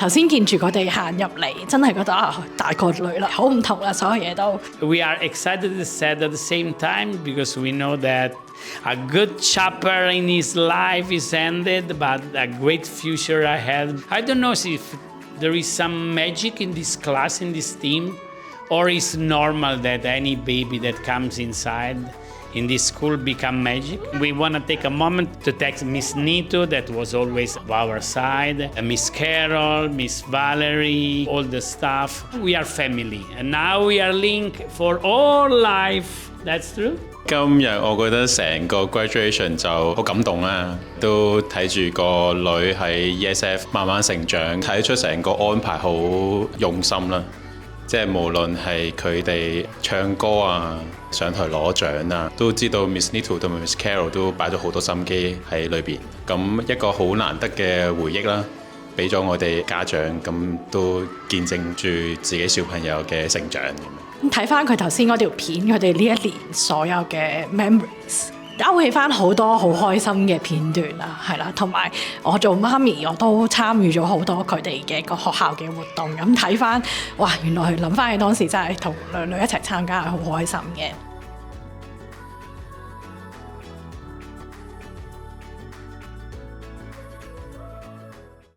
頭先見住佢哋行入嚟，真係覺得大個女啦，好唔同啦，所有嘢都。We are excited and sad at the same time because we know that a good chapter in his life is ended, but a great future ahead. I don't know if there is some magic in this class, in this team, or it's normal that any baby that comes inside in this school become magic. We want to take a moment to thank Miss Nito that was always by our side, Miss Carol, Miss Valerie, all the staff. We are family and now we are linked for all life. That's true? 今日我覺得成個 graduation 就好感動啦，都睇住個女喺 ESF 慢慢成長，睇出成個安排好用心啦。即係無論係佢哋唱歌啊、上台攞獎啊，都知道 Miss Nito 同埋 Miss Carol 都擺咗好多心機喺裏邊。咁一個好難得嘅回憶啦，俾咗我哋家長，咁都見證住自己小朋友嘅成長。咁睇翻佢頭先嗰條片，佢哋呢一年所有嘅 memories， 勾起翻好多好開心嘅片段啦，係啦，同埋我做媽咪，我都參與咗好多佢哋嘅個學校嘅活動，咁睇翻，哇！原來諗翻起當時真係同女女一齊參加係好開心嘅。